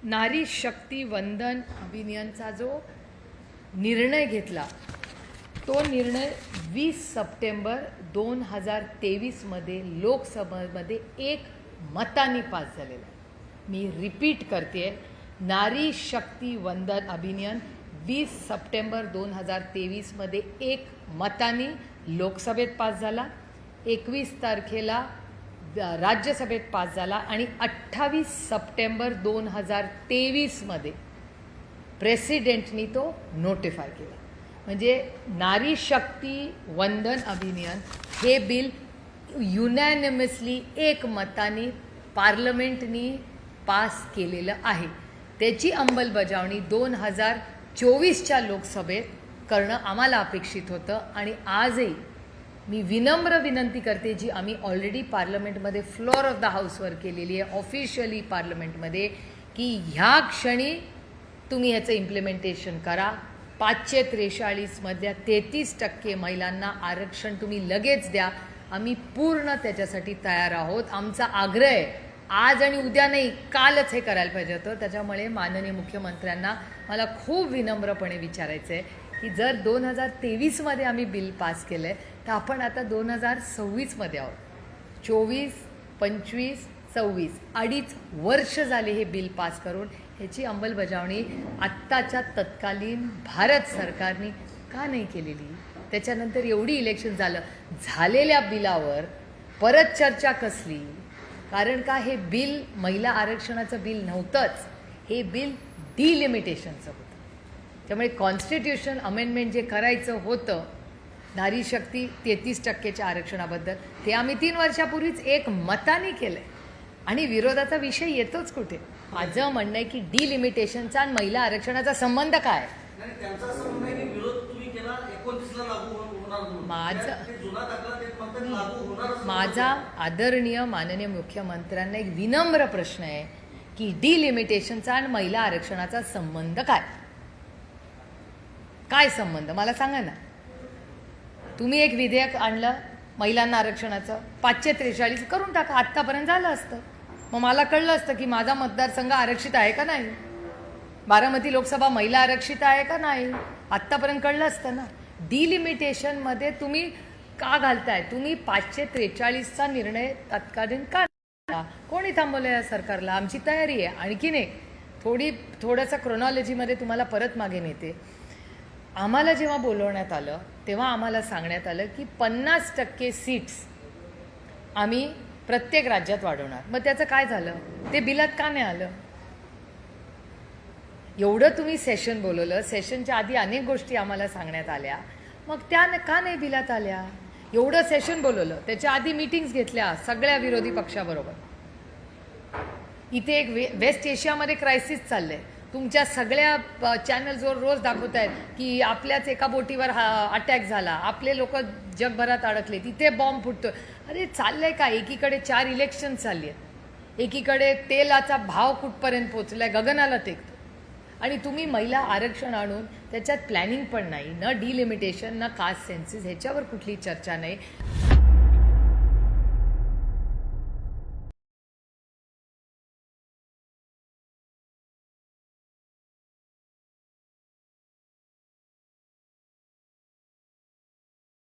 नारी शक्ती वंदन अभियानाचा जो निर्णय घेतला तो निर्णय 20 सप्टेंबर 2023 मध्ये लोकसभेमध्ये एक मताने पास झालेला आहे। मी रिपीट करते, नारी शक्ती वंदन अभियान 20 सप्टेंबर 2023 मध्ये एक मताने लोकसभेत पास झाला, 21 तारखेला राज्यसभेत पास झाला आणि 28 सप्टेंबर 2023 मध्ये प्रेसिडेंटनी तो नोटिफाय केला। म्हणजे नारी शक्ती वंदन अभियान हे बिल युनॅनिमसली एक मताने पार्लमेंटनी पास केलेलं आहे। त्याची अंमलबजावणी 2024च्या लोकसभेत करणं आम्हाला अपेक्षित होतं आणि आजही मी विनम्र विनंती करते, जी आम्ही ऑलरेडी पार्लमेंटमध्ये फ्लोअर ऑफ द हाऊसवर केलेली आहे ऑफिशियली पार्लमेंटमध्ये, की ह्या क्षणी तुम्ही ह्याचं इम्प्लिमेंटेशन करा। 543 मधल्या 33% महिलांना आरक्षण तुम्ही लगेच द्या। आम्ही पूर्ण त्याच्यासाठी तयार आहोत। आमचा आग्रह आहे, आज आणि उद्या नाही, कालच हे करायला पाहिजे होतं। त्याच्यामुळे माननीय मुख्यमंत्र्यांना मला खूप विनम्रपणे विचारायचं आहे की जर 2023 मध्ये आम्ही बिल पास केलं आहे तर आपण आता 2026 मध्ये आहोत। 24, 25, 26 अडीच वर्ष झाले हे बिल पास करून। ह्याची अंमलबजावणी आत्ताच्या तत्कालीन भारत सरकारने का नाही केलेली? त्याच्यानंतर एवढी इलेक्शन झालेल्या बिलावर परत चर्चा कसली? कारण का हे बिल महिला आरक्षणाचं बिल नव्हतंच, हे बिल डिलिमिटेशनचं होतं। त्यामुळे कॉन्स्टिट्यूशन अमेंडमेंट जे करायचं होतं नारी शक्ती 33%च्या आरक्षणाबद्दल, ते आम्ही 3 वर्षापूर्वीच एक मताने केलं आहे आणि विरोधाचा विषय येतोच कुठे? माझं म्हणणं आहे की डिलिमिटेशनचा आणि महिला आरक्षणाचा संबंध काय? माझा आदरणीय माननीय मुख्यमंत्र्यांना एक विनम्र प्रश्न आहे की डिलिमिटेशनचा आणि महिला आरक्षणाचा संबंध काय? काय संबंध मला सांगा ना। तुम्ही एक विधेयक आणलं महिलांना आरक्षणाचं, 543 करून टाका, आत्तापर्यंत झालं असतं। मग मला कळलं असतं की माझा मतदारसंघ आरक्षित आहे का नाही, बारामती लोकसभा महिला आरक्षित आहे का नाही, आत्तापर्यंत कळलं असतं ना। डिलिमिटेशनमध्ये तुम्ही का घालताय? तुम्ही 543चा निर्णय तत्कालीन का? कोणी थांबवलं या सरकारला? आमची तयारी आहे आणखीन एक थोडंसं क्रोनॉलॉजीमध्ये तुम्हाला परत मागे नेते। आम्हाला जेव्हा बोलवण्यात आलं तेव्हा आम्हाला सांगण्यात आलं की 50% सीट्स आम्ही प्रत्येक राज्यात वाढवणार। मग त्याचं काय झालं? ते बिलात का नाही आलं? एवढं तुम्ही सेशन बोलवलं, सेशनच्या आधी अनेक गोष्टी आम्हाला सांगण्यात आल्या, मग त्या का नाही बिलात आल्या? एवढं सेशन बोलवलं, त्याच्या आधी मीटिंग्स घेतल्या सगळ्या विरोधी पक्षाबरोबर। इथे एक वेस्ट एशियामध्ये क्रायसिस चाललंय, तुमच्या सगळ्या चॅनल्सवर रोज दाखवत आहेत की आपल्याच एका बोटीवर अटॅक झाला, आपले लोक जगभरात अडकले, तिथे बॉम्ब फुटतोय। अरे चाललंय का? एकीकडे 4 इलेक्शन चालली आहेत, एकीकडे तेलाचा भाव कुठपर्यंत पोचलाय, गगनाला टेकतो, आणि तुम्ही महिला आरक्षण आणून त्याच्यात प्लॅनिंग पण नाही, न डिलिमिटेशन, न कास्ट सेन्सिस, ह्याच्यावर कुठली चर्चा नाही।